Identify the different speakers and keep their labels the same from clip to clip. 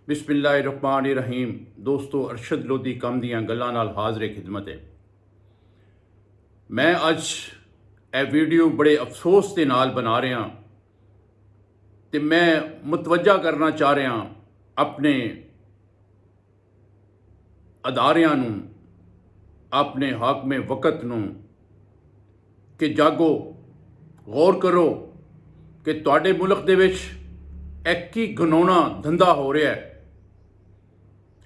Speaker 1: बिस्मिल्लाहिर्रहमानिर्रहीम। दोस्तों, अरशद लोधी कम दियां गल्लां नाल हाज़िर खिदमत है। मैं अज यह वीडियो बड़े अफसोस के नाल बना रहा तो मैं मुतवज्जा करना चाह रहा अपने अदारियां नूं, अपने हाकमे वक़्त नूं कि जागो, गौर करो कि तुहाडे मुल्क दे विच एक की घिनौना धंधा हो रहा है।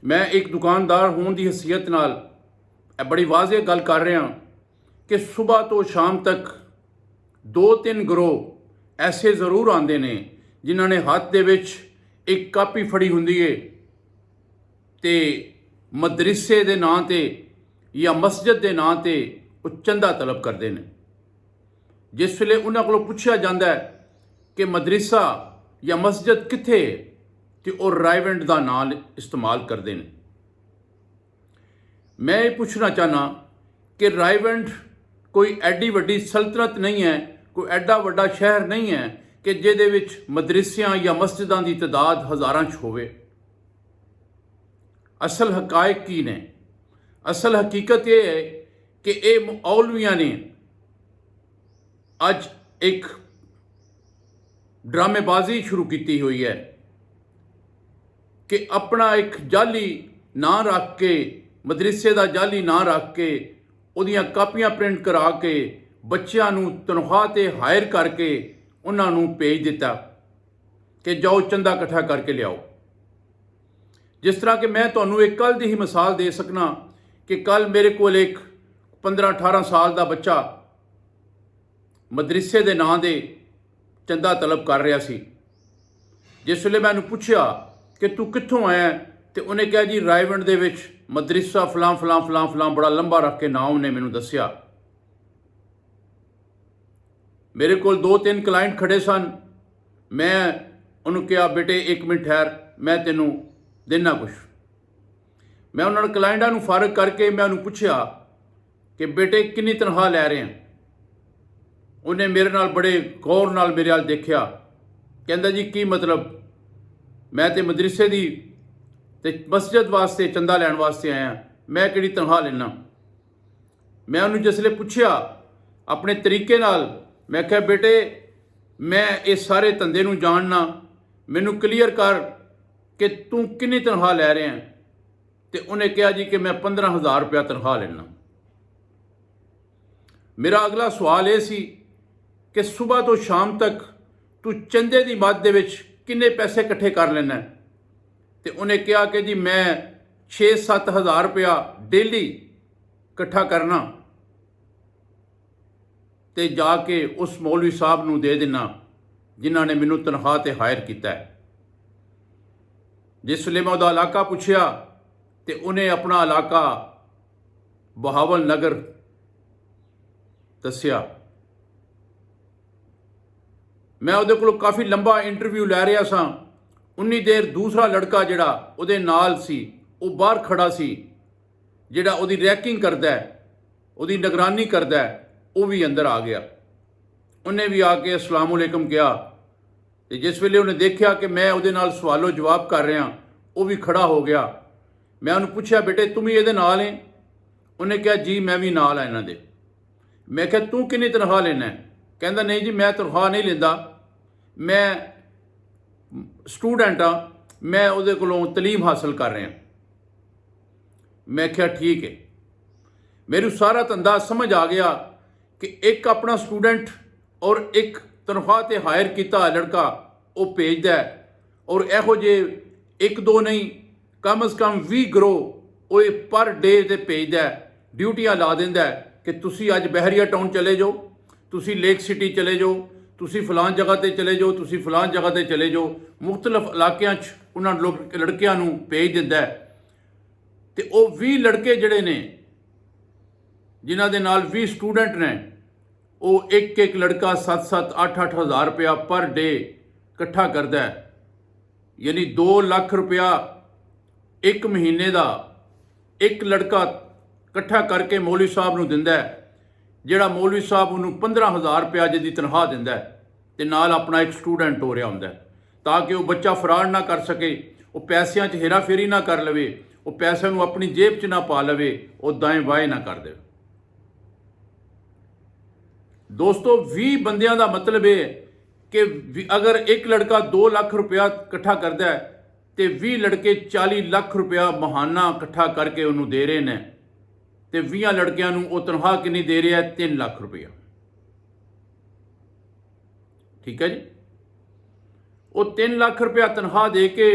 Speaker 1: मैं एक दुकानदार होने की हैसीयत नाल बड़ी वाज़ेह गल कर रहा कि सुबह तो शाम तक 2-3 गिरोह ऐसे ज़रूर आते हैं जिन्होंने हाथ दे विच एक कापी फड़ी हुंदी है ते मदरसे के नां ते या मस्जिद के नां ते वो चंदा तलब करते हैं। जिस वेले उन्होंने को पूछा जाता है कि मदरसा या मस्जिद कित्थे है तो वह राइवेंट का नाम इस्तेमाल करते हैं। मैं ये पूछना चाहना कि राइवेंट कोई एडी वड्डी सल्तनत नहीं है, कोई एडा वड्डा शहर नहीं है कि जिहदे विच मदरसियां या मस्जिदां की तादाद हज़ारां च होवे। असल हकायक की ने? असल हकीकत यह है कि ये मौलवियां ने अज एक ड्रामेबाजी शुरू की हुई है कि अपना एक जाली नां रख के, मदरसे का जाली नां रख के, उहदियां कापियां प्रिंट करा के बच्चों नूं तनख्वाह ते हायर करके उन्होंने भेज दिता कि जाओ चंदा इकट्ठा करके लियाओ। जिस तरह कि मैं तुहानूं एक कल की ही मिसाल दे सकना कि कल मेरे को एक 15-18 साल का बच्चा मदरसे के नां दे चंदा तलब कर रहा सी। जिस वेले मैं उन्हें पूछा कि तू कित्थों आया तो उन्हें कहा जी रायवंड दे विच मदरसा फलां फलां फलां फलां बड़ा लंबा रख के नाम उन्हें मैनूं दस्सिया। मेरे को 2-3 क्लाइंट खड़े सन। मैं उन्होंने कहा बेटे एक मिनट ठहर, मैं तेनों देना कुछ। मैं उन्होंने क्लाइंटा नूं फारग करके मैं उन्होंने पूछा कि बेटे कितनी तनख्वाह लै रहे हैं। उन्हें मेरे नाल बड़े गौर नाल मेरे नाल देखा, कहंदा जी की मतलब, मैं तो मदरसे की ते मस्जिद वास्ते चंदा लैण वास्ते आया, मैं किहड़ी तनख्वाह लेना। मैं उन्होंने जिसले पूछा अपने तरीके नाल, मैं कहा बेटे मैं इस सारे धंधे नूं जानना, मैनू क्लीयर कर कि तू कितनी तनख्वाह लै रहे हैं। तो उन्हें कहा जी कि मैं 15,000 रुपया तनख्वाह लेना। मेरा अगला सवाल ये सी कि सुबह तो शाम तक तू चंदे की मद दे विच किन्ने पैसे इकट्ठे कर लेना। तो उन्हें कहा कि जी मैं 6-7 हज़ार रुपया डेली इकट्ठा करना तो जाके उस मौलवी साहब नूं दे देना जिन्होंने मैनू तनख्वाह ते हायर किया है। जिस वेले मैं उहदा इलाका पूछया तो उन्हें अपना इलाका बहावल नगर दस्सिया। मैं उहदे कोलों काफ़ी लंबा इंटरव्यू लै रहा सा। उन्नी देर दूसरा लड़का जिहड़ा उहदे नाल सी वो बाहर खड़ा सी, जिहड़ा उहदी रैकिंग करदा है, उहदी निगरानी करदा है, वो भी अंदर आ गया। उन्हें भी आके अस्सलाम वालेकुम कहा। तो जिस वेले उन्हें देखा कि मैं उहदे नाल सवालो जवाब कर रहा, वो भी खड़ा हो गया। मैं उन्हें पूछा बेटे तुम भी इहदे नाल है? उन्हें कहा जी मैं भी नाल है इन्हां दे। मैं कहा तू कितनी तनख्वाह लेना है? कहंदा नहीं जी मैं तनख्वाह नहीं लेंदा, मैं स्टूडेंट हाँ, मैं उहदे कोलों तलीम हासिल कर रहा। मैं क्या ठीक है। मेरू सारा धंधा समझ आ गया कि एक अपना स्टूडेंट और एक तनख्वाह ते हायर किया लड़का वो भेजदा है, और इहो जे 1-2 नहीं कम अज़ कम 20 गिरोह वो पर डे ते भेजदा है, ड्यूटियां ला दिंदा है कि तुसी अज बहरिया टाउन चले जाओ, तुसी लेक सिटी चले जाओ, तुसी फलान जगह ते चले जाओ, तुसी फलान जगह ते चले जाओ। मुख्तलिफ इलाकों उन्होंने लोग लड़कियां नूं भेज दिंदा है। तो वो 20 लड़के जिहड़े ने जिन्हां दे नाल 20 स्टूडेंट ने, वो एक लड़का 7-7, 8-8 हज़ार रुपया पर डे इकट्ठा करता है। यानी 2 लाख रुपया एक महीने का एक लड़का इकट्ठा करके मौलवी साहब नूं दिंदा है, जिहड़ा मौलवी साहब उन्होंने 15,000 रुपया जिहदी तनख्वाह दिंदा है, ते नाल अपना एक स्टूडेंट हो रहा होंदा है ताकि वह बच्चा फराड ना कर सके, ਉਹ ਪੈਸਿਆਂ 'ਚ ਹੇਰਾਫੇਰੀ ਨਾ ਕਰ ਲਵੇ, ਉਹ ਪੈਸਿਆਂ ਨੂੰ ਆਪਣੀ ਜੇਬ 'ਚ ਨਾ ਪਾ ਲਵੇ, ਉਹ ਦਾएं ਬਾएं ਨਾ ਕਰ ਦੇਵੇ। ਦੋਸਤੋ 20 ਬੰਦਿਆਂ ਦਾ ਮਤਲਬ ਇਹ ਹੈ ਕਿ ਅਗਰ ਇੱਕ ਲੜਕਾ 2 ਲੱਖ ਰੁਪਇਆ ਇਕੱਠਾ ਕਰਦਾ ਹੈ ਤੇ 20 ਲੜਕੇ 40 ਲੱਖ ਰੁਪਇਆ ਮਹਾਨਾ ਇਕੱਠਾ ਕਰਕੇ ਉਹਨੂੰ ਦੇ ਰਹੇ ਨੇ, ਤੇ 20 ਲੜਕਿਆਂ ਨੂੰ ਉਹ ਤਨਖਾਹ ਕਿੰਨੀ ਦੇ ਰਿਹਾ ਹੈ? 3 ਲੱਖ ਰੁਪਇਆ। ਠੀਕ ਹੈ ਜੀ। ਉਹ 3 ਲੱਖ ਰੁਪਇਆ ਤਨਖਾਹ ਦੇ ਕੇ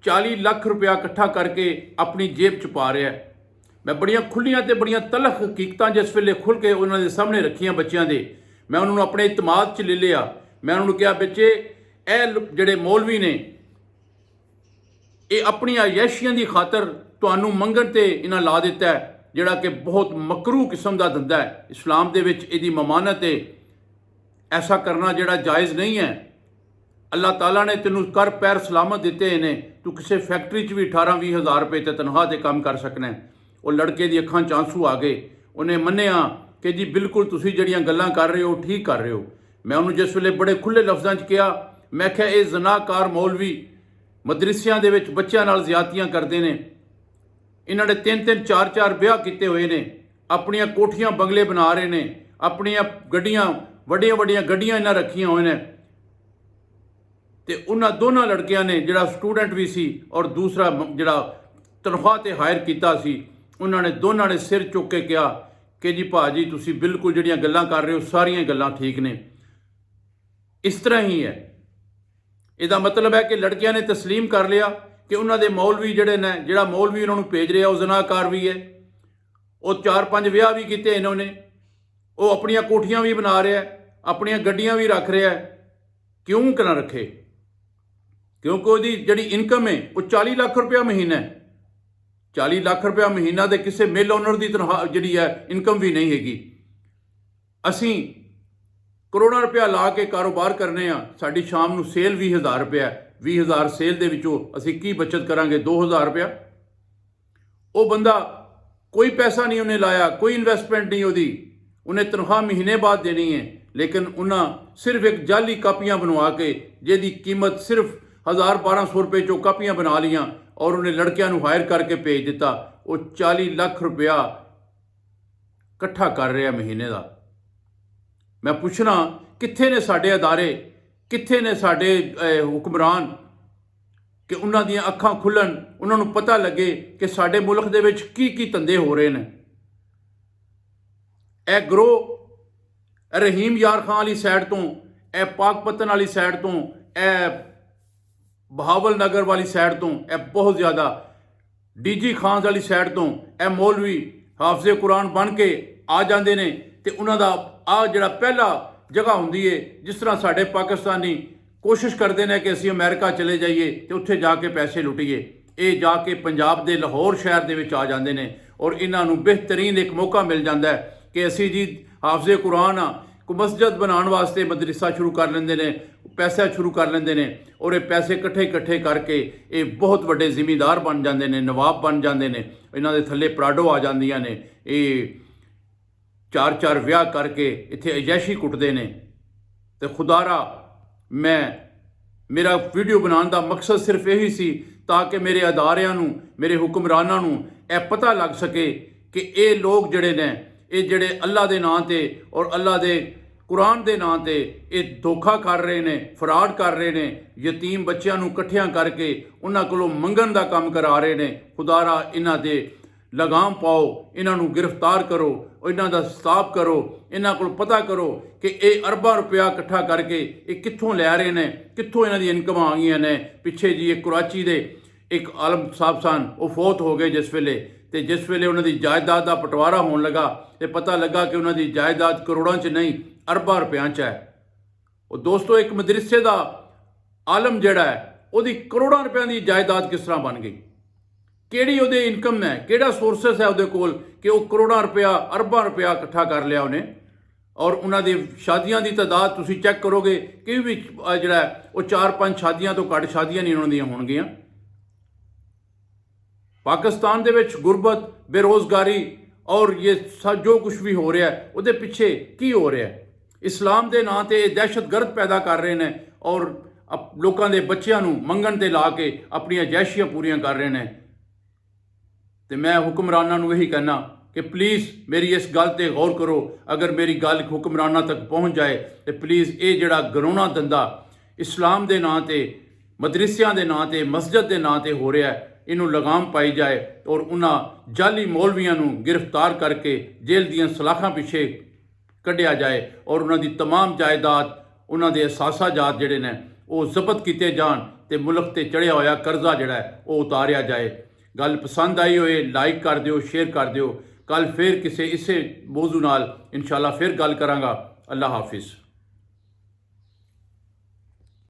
Speaker 1: 40 ਲੱਖ ਰੁਪਇਆ ਇਕੱਠਾ ਕਰਕੇ ਆਪਣੀ ਜੇਬ 'ਚ ਪਾ ਰਿਹਾ ਹੈ। ਮੈਂ ਬੜੀਆਂ ਖੁੱਲੀਆਂ ਤੇ ਬੜੀਆਂ ਤਲਖ ਹਕੀਕਤਾਂ ਜਿਸ ਵੇਲੇ ਖੁੱਲ੍ਹ ਕੇ ਉਹਨਾਂ ਦੇ ਸਾਹਮਣੇ ਰੱਖੀਆਂ ਬੱਚਿਆਂ ਦੇ, ਮੈਂ ਉਹਨਾਂ ਨੂੰ ਆਪਣੇ ਇਤਮਾਦ 'ਚ ਲੈ ਲਿਆ। ਮੈਂ ਉਹਨਾਂ ਨੂੰ ਕਿਹਾ, ਬੱਚੇ ਇਹ ਜਿਹੜੇ ਮੌਲਵੀ ਨੇ ਇਹ ਆਪਣੀਆਂ ਅਯਾਸ਼ੀਆਂ ਦੀ ਖਾਤਰ ਤੁਹਾਨੂੰ ਮੰਗਣ ਤੇ ਇਹਨਾਂ ਲਾ ਦਿੱਤਾ ਹੈ, ਜਿਹੜਾ ਕਿ ਬਹੁਤ ਮਕਰੂਹ ਕਿਸਮ ਦਾ ਧੰਦਾ ਹੈ। ਇਸਲਾਮ ਦੇ ਵਿੱਚ ਇਹਦੀ ਮਮਾਨਤ ਹੈ, ਐਸਾ ਕਰਨਾ ਜਿਹੜਾ ਜਾਇਜ਼ ਨਹੀਂ ਹੈ। ਅੱਲਾਹ ਤਾਲਾ ਨੇ ਤੈਨੂੰ ਕਰ ਪੈਰ ਸਲਾਮਤ ਦਿੱਤੇ ਨੇ, ਤੂੰ ਕਿਸੇ ਫੈਕਟਰੀ 'ਚ ਵੀ 18-20 ਹਜ਼ਾਰ ਰੁਪਏ ਤੇ ਤਨਖਾਹ ਤੇ ਕੰਮ ਕਰ ਸਕਣਾ। ਉਹ ਲੜਕੇ ਦੀ ਅੱਖਾਂ 'ਚ ਆਂਸੂ ਆ ਗਏ। ਉਹਨੇ ਮੰਨਿਆ ਕਿ ਜੀ ਬਿਲਕੁਲ ਤੁਸੀਂ ਜਿਹੜੀਆਂ ਗੱਲਾਂ ਕਰ ਰਹੇ ਹੋ ਠੀਕ ਕਰ ਰਹੇ ਹੋ। ਮੈਂ ਉਹਨੂੰ ਜਿਸ ਵੇਲੇ ਬੜੇ ਖੁੱਲ੍ਹੇ ਲਫ਼ਜ਼ਾਂ 'ਚ ਕਿਹਾ, ਮੈਂ ਕਿਹਾ ਇਹ ਜ਼ਨਾਕਾਰ ਮੌਲਵੀ ਮਦਰਸਿਆਂ ਦੇ ਵਿੱਚ ਬੱਚਿਆਂ ਨਾਲ ਜ਼ਿਆਦਤੀਆਂ ਕਰਦੇ ਨੇ, ਇਹਨਾਂ ਨੇ 3-3 4-4 ਵਿਆਹ ਕੀਤੇ ਹੋਏ ਨੇ, ਆਪਣੀਆਂ ਕੋਠੀਆਂ ਬੰਗਲੇ ਬਣਾ ਰਹੇ ਨੇ, ਆਪਣੀਆਂ ਗੱਡੀਆਂ ਵੱਡੀਆਂ ਗੱਡੀਆਂ ਇਹਨਾਂ ਰੱਖੀਆਂ ਹੋਏ ਨੇ, ਤੇ ਉਹਨਾਂ ਦੋਨਾਂ ਲੜਕਿਆਂ ਨੇ ਜਿਹੜਾ ਸਟੂਡੈਂਟ ਵੀ ਸੀ ਔਰ ਦੂਸਰਾ ਜਿਹੜਾ ਤਨਖਾਹ ਤੇ ਹਾਇਰ ਕੀਤਾ ਸੀ, ਉਹਨਾਂ ਨੇ ਦੋਨਾਂ ਨੇ ਸਿਰ ਚੁੱਕ ਕੇ ਕਿਹਾ ਕਿ ਜੀ ਭਾਜੀ ਤੁਸੀਂ ਬਿਲਕੁਲ ਜਿਹੜੀਆਂ ਗੱਲਾਂ ਕਰ ਰਹੇ ਹੋ ਸਾਰੀਆਂ ਗੱਲਾਂ ਠੀਕ ਨੇ। ਇਸ ਤਰ੍ਹਾਂ ਹੀ ਹੈ। ਇਹਦਾ ਮਤਲਬ ਹੈ ਕਿ ਲੜਕਿਆਂ ਨੇ ਤਸਲੀਮ ਕਰ ਲਿਆ ਕਿ ਉਹਨਾਂ ਦੇ ਮੌਲਵੀ ਜਿਹੜੇ ਨੇ, ਜਿਹੜਾ ਮੌਲਵੀ ਉਹਨਾਂ ਨੂੰ ਭੇਜ ਰਿਹਾ ਉਹ ਜ਼ਨਾਕਾਰ ਵੀ ਹੈ, ਉਹ 4-5 ਵਿਆਹ ਵੀ ਕੀਤੇ ਇਹਨਾਂ ਨੇ, ਉਹ ਆਪਣੀਆਂ ਕੋਠੀਆਂ ਵੀ ਬਣਾ ਰਿਹਾ, ਆਪਣੀਆਂ ਗੱਡੀਆਂ ਵੀ ਰੱਖ ਰਿਹਾ। ਕਿਉਂ ਨਾ ਰੱਖੇ? ਕਿਉਂਕਿ ਉਹਦੀ ਜਿਹੜੀ ਇਨਕਮ ਹੈ ਉਹ 40 ਲੱਖ ਰੁਪਇਆ ਮਹੀਨਾ ਹੈ। 40 ਲੱਖ ਰੁਪਇਆ ਮਹੀਨਾ ਦੇ ਕਿਸੇ ਮਿਲ ਓਨਰ ਦੀ ਤਨਖਾਹ ਜਿਹੜੀ ਹੈ ਇਨਕਮ ਵੀ ਨਹੀਂ ਹੈਗੀ। ਅਸੀਂ ਕਰੋੜਾਂ ਰੁਪਇਆ ਲਾ ਕੇ ਕਾਰੋਬਾਰ ਕਰਨੇ ਆ, ਸਾਡੀ ਸ਼ਾਮ ਨੂੰ ਸੇਲ 20,000 ਰੁਪਇਆ, 20,000 ਸੇਲ ਦੇ ਵਿੱਚੋਂ ਅਸੀਂ ਕੀ ਬਚਤ ਕਰਾਂਗੇ? 2,000 ਰੁਪਇਆ। ਉਹ ਬੰਦਾ ਕੋਈ ਪੈਸਾ ਨਹੀਂ ਉਹਨੇ ਲਾਇਆ, ਕੋਈ ਇਨਵੈਸਟਮੈਂਟ ਨਹੀਂ ਉਹਨੇ ਤਨਖਾਹ ਮਹੀਨੇ ਬਾਅਦ ਦੇਣੀ ਹੈ, ਲੇਕਿਨ ਉਹਨਾਂ ਸਿਰਫ ਇੱਕ ਜਾਲੀ ਕਾਪੀਆਂ ਬਣਵਾ ਕੇ ਜਿਹਦੀ ਕੀਮਤ ਸਿਰਫ 1,000-1,200 ਰੁਪਏ 'ਚੋਂ ਕਾਪੀਆਂ ਬਣਾ ਲੀਆਂ ਔਰ ਉਹਨੇ ਲੜਕਿਆਂ ਨੂੰ ਹਾਇਰ ਕਰਕੇ ਭੇਜ ਦਿੱਤਾ। ਉਹ 40 ਲੱਖ ਰੁਪਇਆ ਇਕੱਠਾ ਕਰ ਰਿਹਾ ਮਹੀਨੇ ਦਾ। ਮੈਂ ਪੁੱਛਣਾ, ਕਿੱਥੇ ਨੇ ਸਾਡੇ ਅਦਾਰੇ, ਕਿੱਥੇ ਨੇ ਸਾਡੇ ਹੁਕਮਰਾਨ ਕਿ ਉਹਨਾਂ ਦੀਆਂ ਅੱਖਾਂ ਖੁੱਲ੍ਹਣ, ਉਹਨਾਂ ਨੂੰ ਪਤਾ ਲੱਗੇ ਕਿ ਸਾਡੇ ਮੁਲਕ ਦੇ ਵਿੱਚ ਕੀ ਕੀ ਧੰਦੇ ਹੋ ਰਹੇ ਨੇ। ਇਹ ਗਰੋਹ ਰਹੀਮ ਯਾਰ ਖਾਨ ਵਾਲੀ ਸਾਈਡ ਤੋਂ, ਇਹ ਪਾਕਪਤਨ ਵਾਲੀ ਸਾਈਡ ਤੋਂ, ਇਹ ਬਹਾਵਲ ਨਗਰ ਵਾਲੀ ਸਾਈਡ ਤੋਂ, ਇਹ ਬਹੁਤ ਜ਼ਿਆਦਾ ਡੀਜੀ ਖਾਨ ਵਾਲੀ ਸਾਈਡ ਤੋਂ ਇਹ ਮੌਲਵੀ ਹਾਫਜ਼ੇ ਕੁਰਾਨ ਬਣ ਕੇ ਆ ਜਾਂਦੇ ਨੇ, ਤੇ ਉਹਨਾਂ ਦਾ ਆ ਜਿਹੜਾ ਪਹਿਲਾ ਜਗ੍ਹਾ ਹੁੰਦੀ ਏ, ਜਿਸ ਤਰ੍ਹਾਂ ਸਾਡੇ ਪਾਕਿਸਤਾਨੀ ਕੋਸ਼ਿਸ਼ ਕਰਦੇ ਨੇ ਕਿ ਅਸੀਂ ਅਮਰੀਕਾ ਚਲੇ ਜਾਈਏ ਤੇ ਉੱਥੇ ਜਾ ਕੇ ਪੈਸੇ ਲੁੱਟੀਏ, ਇਹ ਜਾ ਕੇ ਪੰਜਾਬ ਦੇ ਲਾਹੌਰ ਸ਼ਹਿਰ ਦੇ ਵਿੱਚ ਆ ਜਾਂਦੇ ਨੇ ਔਰ ਇਹਨਾਂ ਨੂੰ ਬਿਹਤਰੀਨ ਇੱਕ ਮੌਕਾ ਮਿਲ ਜਾਂਦਾ ਹੈ ਕਿ ਅਸੀਂ ਜੀ ਹਾਫਜ਼ੇ ਕੁਰਾਨ ਆ, ਕੋ ਮਸਜਿਦ ਬਣਾਉਣ ਵਾਸਤੇ ਮਦਰਸਾ ਸ਼ੁਰੂ ਕਰ ਲੈਂਦੇ ਨੇ, ਪੈਸਾ ਸ਼ੁਰੂ ਕਰ ਲੈਂਦੇ ਨੇ ਔਰ ਇਹ ਪੈਸੇ ਇਕੱਠੇ ਕਰਕੇ ਇਹ ਬਹੁਤ ਵੱਡੇ ਜ਼ਿਮੀਂਦਾਰ ਬਣ ਜਾਂਦੇ ਨੇ, ਨਵਾਬ ਬਣ ਜਾਂਦੇ ਨੇ, ਇਹਨਾਂ ਦੇ ਥੱਲੇ ਪਰਾਡੋ ਆ ਜਾਂਦੀਆਂ ਨੇ, ਇਹ 4-4 ਵਿਆਹ ਕਰਕੇ ਇੱਥੇ ਅਯਾਸ਼ੀ ਕੁੱਟਦੇ ਨੇ। ਤੇ ਖੁਦਾਰਾ ਮੇਰਾ ਵੀਡੀਓ ਬਣਾਉਣ ਦਾ ਮਕਸਦ ਸਿਰਫ ਇਹੀ ਸੀ ਤਾਂ ਕਿ ਮੇਰੇ ਅਦਾਰਿਆਂ ਨੂੰ, ਮੇਰੇ ਹੁਕਮਰਾਨਾਂ ਨੂੰ ਇਹ ਪਤਾ ਲੱਗ ਸਕੇ ਕਿ ਇਹ ਲੋਕ ਜਿਹੜੇ ਨੇ, ਇਹ ਜਿਹੜੇ ਅੱਲਾ ਦੇ ਨਾਂ ਤੇ ਔਰ ਅੱਲਾ ਦੇ ਕੁਰਾਨ ਦੇ ਨਾਂ ਤੇ ਇਹ ਧੋਖਾ ਕਰ ਰਹੇ ਨੇ, ਫਰਾਡ ਕਰ ਰਹੇ ਨੇ, ਯਤੀਮ ਬੱਚਿਆਂ ਨੂੰ ਇਕੱਠਿਆਂ ਕਰਕੇ ਉਹਨਾਂ ਕੋਲੋਂ ਮੰਗਣ ਦਾ ਕੰਮ ਕਰਾ ਰਹੇ ਨੇ। ਖੁਦਾਰਾ ਇਹਨਾਂ ਦੇ ਲਗਾਮ ਪਾਓ, ਇਹਨਾਂ ਨੂੰ ਗ੍ਰਿਫਤਾਰ ਕਰੋ, ਇਹਨਾਂ ਦਾ ਸਤਾਬ ਕਰੋ, ਇਹਨਾਂ ਕੋਲ ਪਤਾ ਕਰੋ ਕਿ ਇਹ ਅਰਬਾਂ ਰੁਪਇਆ ਇਕੱਠਾ ਕਰਕੇ ਇਹ ਕਿੱਥੋਂ ਲੈ ਰਹੇ ਨੇ, ਕਿੱਥੋਂ ਇਹਨਾਂ ਦੀ ਇਨਕਮਾਂ ਆ ਗਈਆਂ ਨੇ। ਪਿੱਛੇ ਜੀ ਇੱਕ ਕਰਾਚੀ ਦੇ ਇੱਕ ਆਲਮ ਸਾਹਿਬ ਸਨ, ਉਹ ਫੌਤ ਹੋ ਗਏ ਜਿਸ ਵੇਲੇ, ਤੇ ਜਿਸ ਵੇਲੇ ਉਹਨਾਂ ਦੀ ਜਾਇਦਾਦ ਦਾ ਬਟਵਾਰਾ ਹੋਣ ਲੱਗਾ ਤੇ ਪਤਾ ਲੱਗਾ ਕਿ ਉਹਨਾਂ ਦੀ ਜਾਇਦਾਦ ਕਰੋੜਾਂ 'ਚ ਨਹੀਂ ਅਰਬਾਂ ਰੁਪਇਆਂ 'ਚ ਹੈ। ਉਹ ਦੋਸਤੋ, ਇੱਕ ਮਦਰਸੇ ਦਾ ਆਲਮ ਜਿਹੜਾ ਹੈ ਉਹਦੀ ਕਰੋੜਾਂ ਰੁਪਇਆਂ ਦੀ ਜਾਇਦਾਦ ਕਿਸ ਤਰ੍ਹਾਂ ਬਣ ਗਈ? ਕਿਹੜੀ ਉਹਦੇ ਇਨਕਮ ਹੈ, ਕਿਹੜਾ ਸੋਰਸਸ ਹੈ ਉਹਦੇ ਕੋਲ ਕਿ ਉਹ ਕਰੋੜਾਂ ਰੁਪਇਆ, ਅਰਬਾਂ ਰੁਪਇਆ ਇਕੱਠਾ ਕਰ ਲਿਆ ਉਹਨੇ। ਔਰ ਉਹਨਾਂ ਦੀ ਸ਼ਾਦੀਆਂ ਦੀ ਤਾਦਾਦ ਤੁਸੀਂ ਚੈੱਕ ਕਰੋਗੇ ਕਿ ਵੀ ਜਿਹੜਾ ਉਹ 4-5 ਸ਼ਾਦੀਆਂ ਤੋਂ ਘੱਟ ਸ਼ਾਦੀਆਂ ਨਹੀਂ ਉਹਨਾਂ ਦੀਆਂ ਹੋਣਗੀਆਂ। ਪਾਕਿਸਤਾਨ ਦੇ ਵਿੱਚ ਗੁਰਬਤ, ਬੇਰੋਜ਼ਗਾਰੀ ਔਰ ਇਹ ਜੋ ਕੁਝ ਵੀ ਹੋ ਰਿਹਾ ਹੈ ਉਹਦੇ ਪਿੱਛੇ ਕੀ ਹੋ ਰਿਹਾ ਹੈ? ਇਸਲਾਮ ਦੇ ਨਾਂ ਤੇ ਇਹ ਦਹਿਸ਼ਤਗਰਦ ਪੈਦਾ ਕਰ ਰਹੇ ਨੇ ਔਰ ਲੋਕਾਂ ਦੇ ਬੱਚਿਆਂ ਨੂੰ ਮੰਗਣ ਤੇ ਲਾ ਕੇ ਆਪਣੀਆਂ ਜੈਸ਼ੀਆਂ ਪੂਰੀਆਂ ਕਰ ਰਹੇ ਨੇ। ਤੇ ਮੈਂ ਹੁਕਮਰਾਨਾਂ ਨੂੰ ਇਹੀ ਕਹਿਣਾ ਕਿ ਪਲੀਜ਼ ਮੇਰੀ ਇਸ ਗੱਲ ਤੇ ਗੌਰ ਕਰੋ। ਅਗਰ ਮੇਰੀ ਗੱਲ ਹੁਕਮਰਾਨਾਂ ਤੱਕ ਪਹੁੰਚ ਜਾਏ ਤੇ ਪਲੀਜ਼ ਇਹ ਜਿਹੜਾ ਗਰੋਣਾ ਧੰਦਾ ਇਸਲਾਮ ਦੇ ਨਾਂ ਤੇ, ਮਦਰਸਿਆਂ ਦੇ ਨਾਂ ਤੇ, ਮਸਜਿਦ ਦੇ ਨਾਂ ਤੇ ਹੋ ਰਿਹਾ ਹੈ, ਇਹਨੂੰ ਲਗਾਮ ਪਾਈ ਜਾਏ ਔਰ ਉਹਨਾਂ ਜਾਲੀ ਮੌਲਵੀਆਂ ਨੂੰ ਗ੍ਰਿਫਤਾਰ ਕਰਕੇ ਜੇਲ੍ਹ ਦੀਆਂ ਸਲਾਖਾਂ ਪਿੱਛੇ ਕੱਢਿਆ ਜਾਏ ਔਰ ਉਹਨਾਂ ਦੀ तमाम ਜਾਇਦਾਦ, ਉਹਨਾਂ ਦੇ ਅਸਾਸਾਜਾਤ ਜਿਹੜੇ ਨੇ ਉਹ ਜ਼ਬਤ ਕੀਤੇ ਜਾਣ ਤੇ ਮੁਲਕ ਤੇ ਚੜ੍ਹਿਆ ਹੋਇਆ ਕਰਜ਼ਾ ਜਿਹੜਾ ਹੈ ਉਹ ਉਤਾਰਿਆ ਜਾਏ। ਗੱਲ ਪਸੰਦ ਆਈ ਹੋਏ ਲਾਈਕ ਕਰ ਦਿਓ, ਸ਼ੇਅਰ ਕਰ ਦਿਓ। ਕੱਲ ਫਿਰ ਕਿਸੇ ਇਸੇ ਮੌਜੂ ਨਾਲ ਇਨਸ਼ਾਅੱਲਾ ਫਿਰ ਗੱਲ ਕਰਾਂਗਾ। ਅੱਲਾ ਹਾਫਿਜ਼।